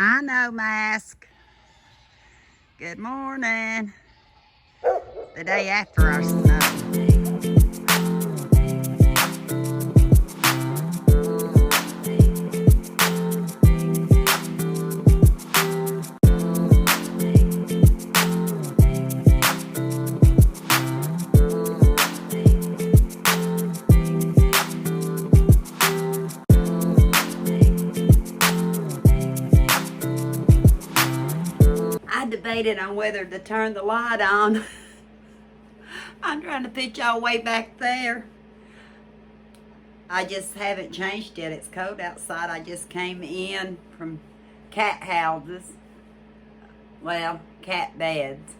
I know, Mask. Good morning. The day after our snow. I debated on whether to turn the light on. I'm trying to put y'all way back there. I just haven't changed yet. It's cold outside. I just came in from cat houses. Well, cat beds,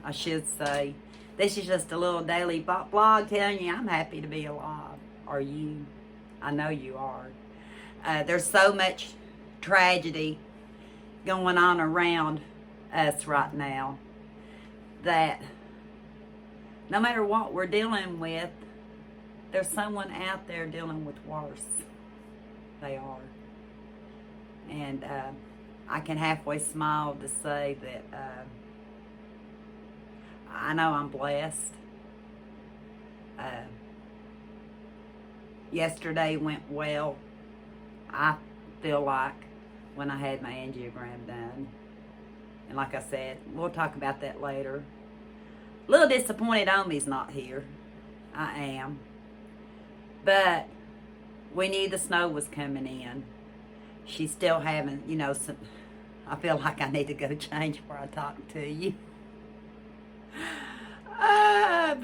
I should say. This is just a little daily blog telling you I'm happy to be alive. Are you? I know you are. There's so much tragedy going on around us right now that no matter what we're dealing with, there's someone out there dealing with worse. They are. And I can halfway smile to say that I know I'm blessed. Yesterday went well, I feel like, when I had my angiogram done. And like I said, we'll talk about that later. A little disappointed Omi's not here. I am. But we knew the snow was coming in. She's still having, some... I feel like I need to go change before I talk to you. But I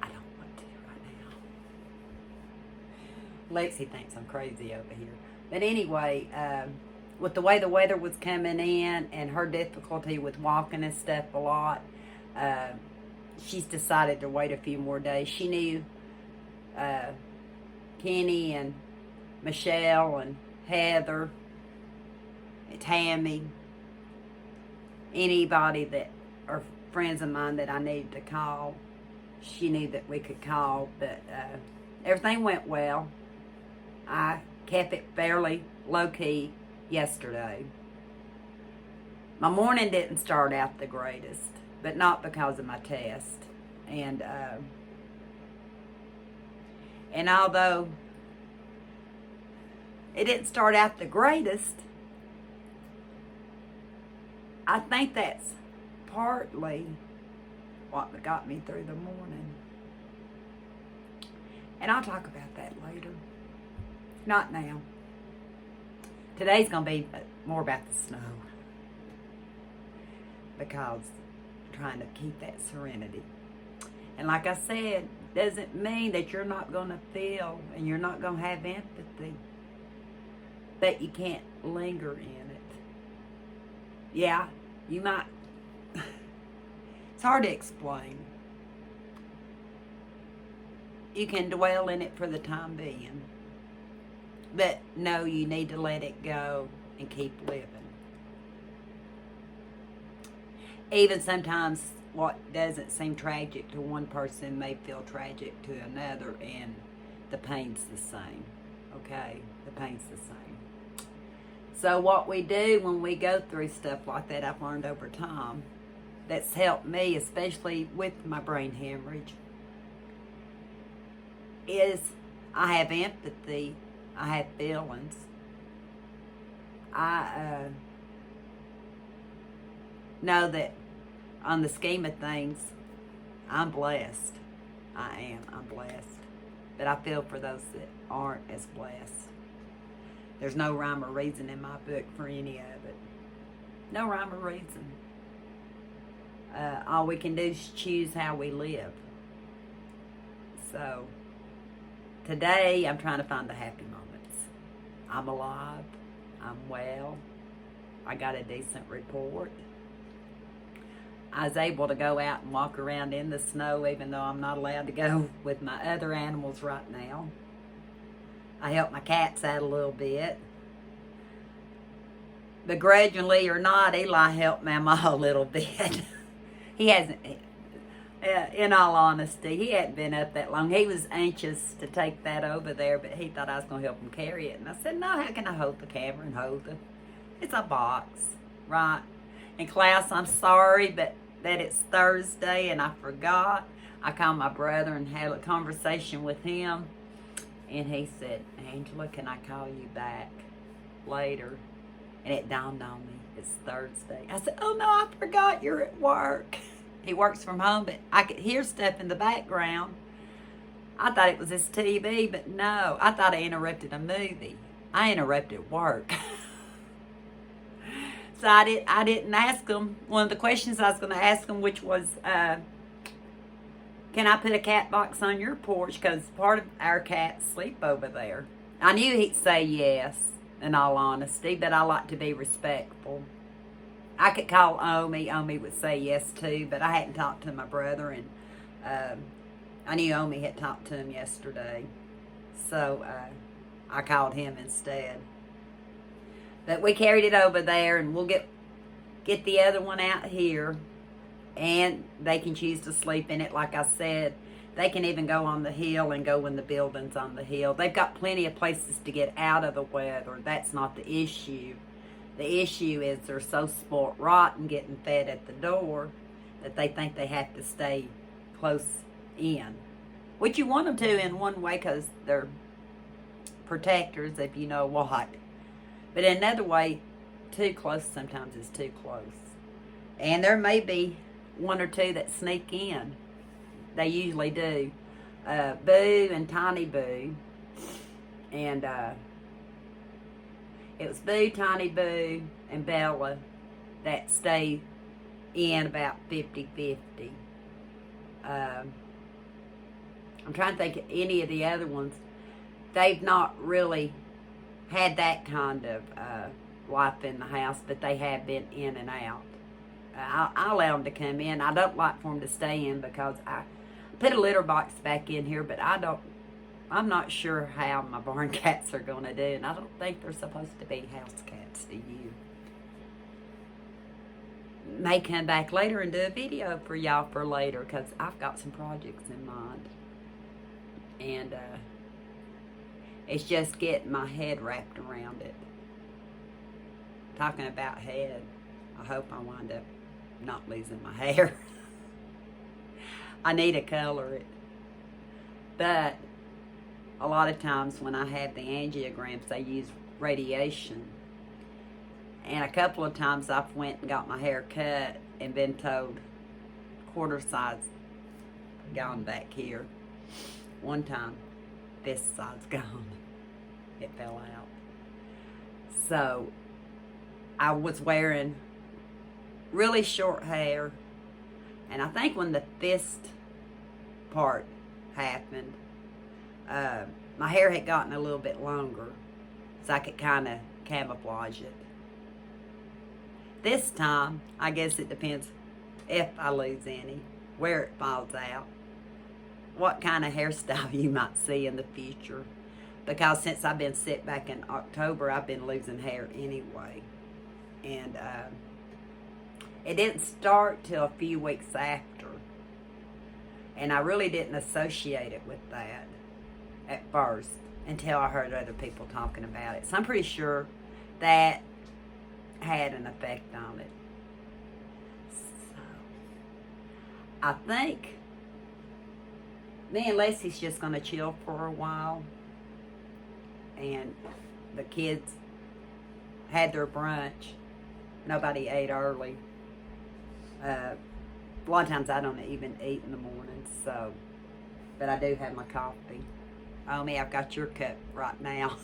don't want to right now. Lexi thinks I'm crazy over here. But anyway, with the way the weather was coming in and her difficulty with walking and stuff a lot, she's decided to wait a few more days. She knew Kenny and Michelle and Heather and Tammy, anybody that are friends of mine that I needed to call, she knew that we could call. But everything went well. I kept it fairly low-key yesterday. My morning didn't start out the greatest, but not because of my test. And although it didn't start out the greatest, I think that's partly what got me through the morning. And I'll talk about that later. Not now. Today's going to be more about the snow. Because I'm trying to keep that serenity. And like I said, doesn't mean that you're not going to feel and you're not going to have empathy. But you can't linger in it. Yeah, you might. It's hard to explain. You can dwell in it for the time being. But no, you need to let it go and keep living. Even sometimes what doesn't seem tragic to one person may feel tragic to another, and the pain's the same. Okay? The pain's the same. So what we do when we go through stuff like that, I've learned over time, that's helped me, especially with my brain hemorrhage, is I have empathy. I have feelings. I know that on the scheme of things, I'm blessed. I am. I'm blessed. But I feel for those that aren't as blessed. There's no rhyme or reason in my book for any of it. No rhyme or reason. All we can do is choose how we live. So, today I'm trying to find the happy moments. I'm alive. I'm well. I got a decent report. I was able to go out and walk around in the snow even though I'm not allowed to go with my other animals right now. I helped my cats out a little bit. Begrudgingly or not, Eli helped Mama a little bit. He hasn't, in all honesty, he hadn't been up that long. He was anxious to take that over there, but he thought I was going to help him carry it. And I said, no, how can I hold the camera and hold the It's a box, right? In class, I'm sorry, but that it's Thursday and I forgot. I called my brother and had a conversation with him. And he said, Angela, can I call you back later? And it dawned on me, it's Thursday. I said, oh no, I forgot you're at work. He works from home, but I could hear stuff in the background. I thought it was his TV, but no, I thought I interrupted a movie. I interrupted work. So I didn't ask him. One of the questions I was going to ask him, which was, can I put a cat box on your porch? Because part of our cats sleep over there. I knew he'd say yes, in all honesty, but I like to be respectful. I could call Omi. Omi would say yes too, but I hadn't talked to my brother, and I knew Omi had talked to him yesterday. So I called him instead. But we carried it over there, and we'll get the other one out here. And they can choose to sleep in it. Like I said, they can even go on the hill and go in the buildings on the hill. They've got plenty of places to get out of the weather. That's not the issue. The issue is they're so spoiled rotten getting fed at the door that they think they have to stay close in. Which you want them to in one way because they're protectors, if you know what. But in another way, too close sometimes is too close. And there may be one or two that sneak in. They usually do. Boo and Tiny Boo. And it was Boo, Tiny Boo, and Bella that stay in about 50-50. I'm trying to think of any of the other ones. They've not really had that kind of life in the house, but they have been in and out. I allow them to come in. I don't like for them to stay in because I put a litter box back in here, but I'm not sure how my barn cats are going to do, and I don't think they're supposed to be house cats, do you? May come back later and do a video for y'all for later because I've got some projects in mind. And it's just getting my head wrapped around it. Talking about head, I hope I wind up not losing my hair. I need to color it. But a lot of times when I have the angiograms, they use radiation. And a couple of times I've went and got my hair cut and been told quarter size gone back here. One time, this side's gone. It fell out. So I was wearing really short hair, and I think when the fist part happened, my hair had gotten a little bit longer, so I could kind of camouflage it. This time, I guess it depends if I lose any, where it falls out, what kind of hairstyle you might see in the future. Because since I've been sick back in October, I've been losing hair anyway. And it didn't start till a few weeks after. And I really didn't associate it with that at first until I heard other people talking about it. So I'm pretty sure that had an effect on it. So I think me and Leslie's just going to chill for a while. And the kids had their brunch. Nobody ate early. A lot of times I don't even eat in the morning, so, but I do have my coffee. Oh, me, I've got your cup right now.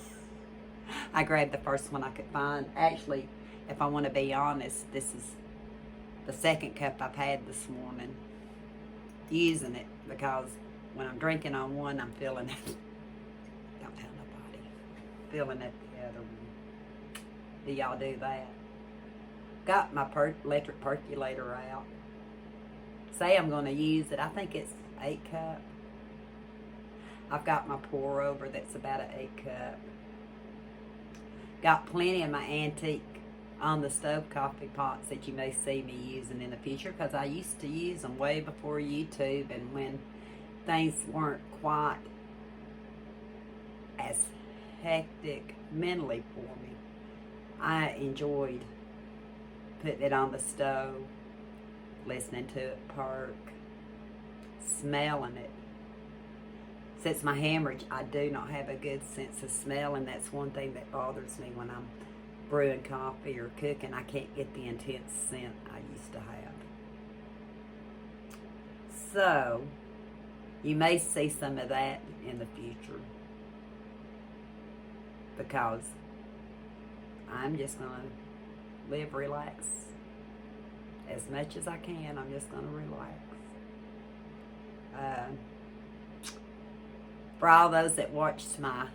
I grabbed the first one I could find. Actually, if I want to be honest, this is the second cup I've had this morning. Using it because when I'm drinking on one, I'm feeling it. Don't tell nobody. Feeling it the other one. Do y'all do that? Got my electric percolator out. Say I'm going to use it. I think it's 8 cup. I've got my pour over that's about an 8 cup. Got plenty of my antique on the stove coffee pots that you may see me using in the future because I used to use them way before YouTube and when things weren't quite as hectic mentally for me. I enjoyed putting it on the stove, listening to it perk, smelling it. Since my hemorrhage, I do not have a good sense of smell, and that's one thing that bothers me when I'm brewing coffee or cooking. I can't get the intense scent I used to have. So, you may see some of that in the future, because I'm just going to live relax as much as I can. I'm just going to relax. For all those that watched my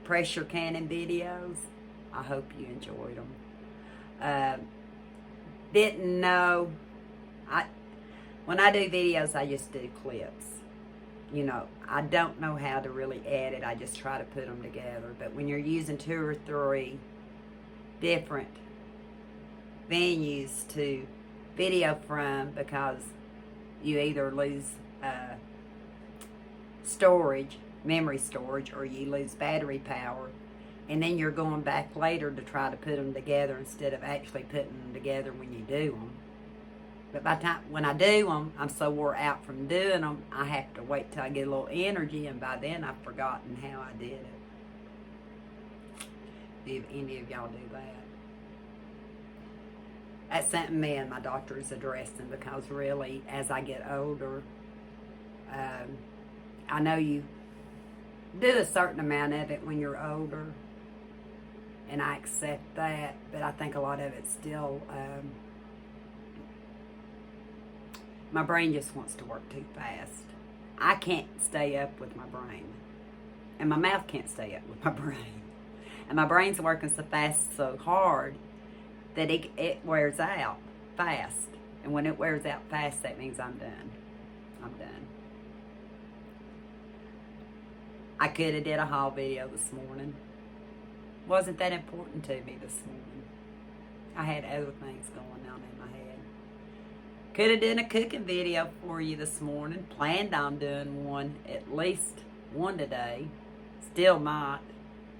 pressure canning videos, I hope you enjoyed them. Didn't know, when I do videos, I just do clips. You know, I don't know how to really edit. I just try to put them together. But when you're using 2 or 3 different venues to video from, because you either lose storage, memory storage, or you lose battery power, and then you're going back later to try to put them together instead of actually putting them together when you do them. But by the time, when I do them, I'm so wore out from doing them, I have to wait till I get a little energy, and by then I've forgotten how I did it. If any of y'all do that. That's something me and my doctor is addressing, because really, as I get older, I know you do a certain amount of it when you're older, and I accept that, but I think a lot of it still, my brain just wants to work too fast. I can't stay up with my brain, and my mouth can't stay up with my brain, and my brain's working so fast, so hard, that it wears out fast, and when it wears out fast, that means I'm done. I'm done. I could have did a haul video this morning. Wasn't that important to me this morning. I had other things going on in my head. Could have done a cooking video for you this morning. Planned on doing one, at least one today. Still might.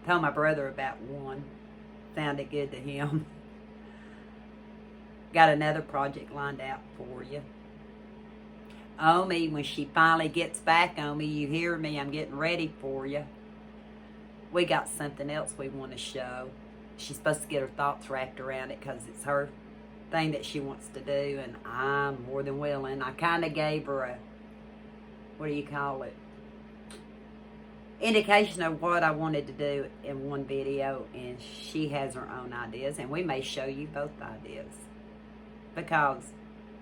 Told my brother about one. Found it good to him. Got another project lined out for you. Omi, when she finally gets back on me, you hear me, I'm getting ready for you. We got something else we want to show. She's supposed to get her thoughts wrapped around it, because it's her thing that she wants to do, and I'm more than willing. I kind of gave her a, what do you call it, indication of what I wanted to do in one video, and she has her own ideas, and we may show you both ideas, because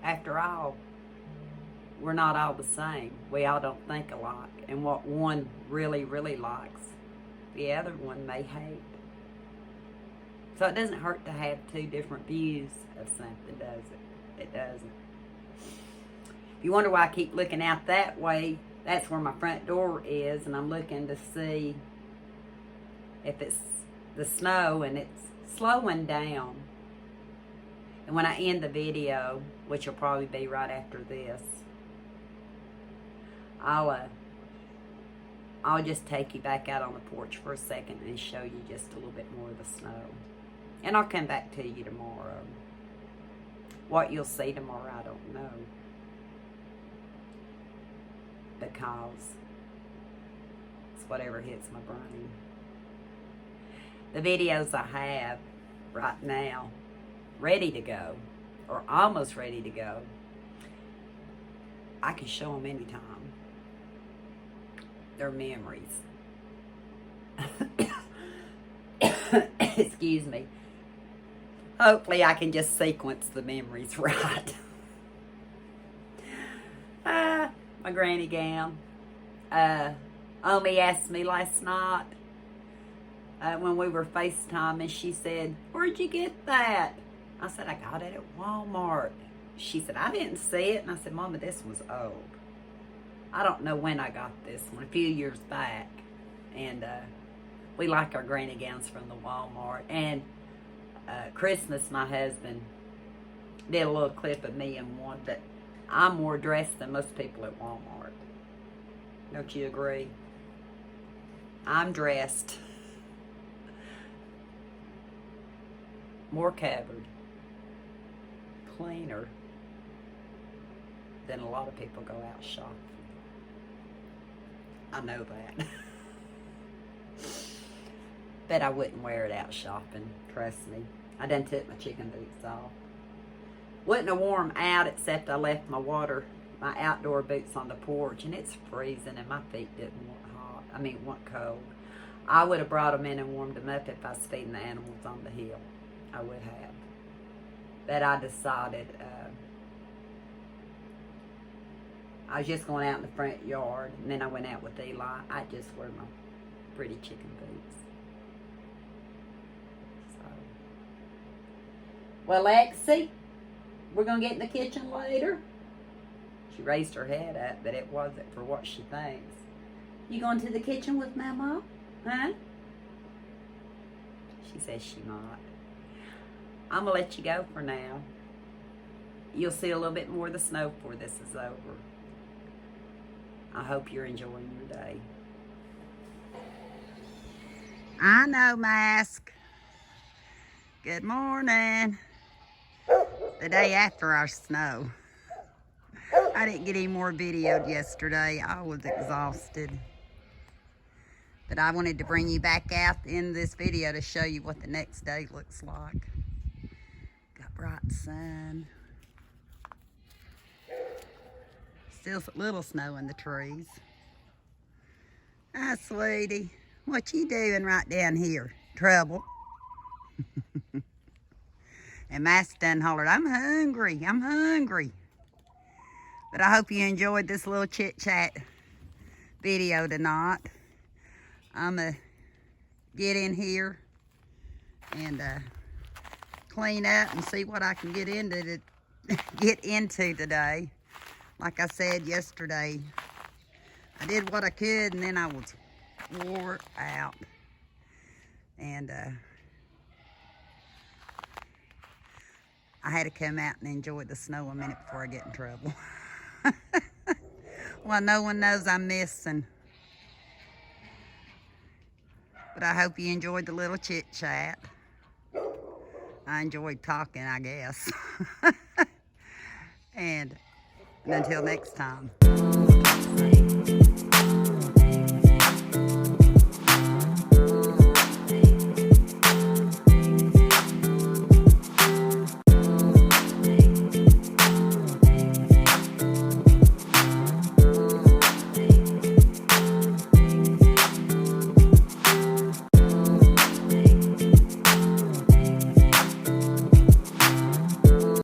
after all, we're not all the same. We all don't think alike. And what one really, really likes, the other one may hate. So it doesn't hurt to have 2 different views of something, does it? It doesn't. If you wonder why I keep looking out that way, that's where my front door is, and I'm looking to see if it's the snow, and it's slowing down. And when I end the video, which will probably be right after this, I'll just take you back out on the porch for a second and show you just a little bit more of the snow. And I'll come back to you tomorrow. What you'll see tomorrow, I don't know. Because it's whatever hits my brain. The videos I have right now, ready to go, or almost ready to go, I can show them anytime. They're memories. Excuse me. Hopefully I can just sequence the memories right. My granny gown. Omi asked me last night when we were FaceTiming, she said, "Where'd you get that?" I said, "I got it at Walmart." She said, "I didn't see it." And I said, "Mama, this was old. I don't know when I got this one, a few years back." And we like our granny gowns from the Walmart. And Christmas, my husband did a little clip of me in one, but I'm more dressed than most people at Walmart. Don't you agree? I'm dressed. more covered, cleaner than a lot of people go out shopping. I know that. Bet I wouldn't wear it out shopping, trust me. I done took my chicken boots off. Wouldn't have worn them out except I left my outdoor boots on the porch, and it's freezing and my feet didn't want hot. I mean, want cold. I would have brought them in and warmed them up if I was feeding the animals on the hill. I would have. But I decided I was just going out in the front yard, and then I went out with Eli. I just wear my pretty chicken boots. So. Well, Lexi, we're going to get in the kitchen later. She raised her head up, but it wasn't for what she thinks. You going to the kitchen with Mama? Huh? She says she might. I'm going to let you go for now. You'll see a little bit more of the snow before this is over. I hope you're enjoying your day. I know, Mask. Good morning. The day after our snow. I didn't get any more videoed yesterday. I was exhausted. But I wanted to bring you back out in this video to show you what the next day looks like. Got bright sun. Still a little snow in the trees. Hi, sweetie. What you doing right down here? Trouble. And Master done hollered, I'm hungry. I'm hungry. But I hope you enjoyed this little chit-chat video tonight. I'm going to get in here and clean up and see what I can get into today. Like I said yesterday, I did what I could and then I was wore out. And I had to come out and enjoy the snow a minute before I get in trouble. Well, no one knows I'm missing. But I hope you enjoyed the little chit chat. I enjoyed talking, I guess. And until next time.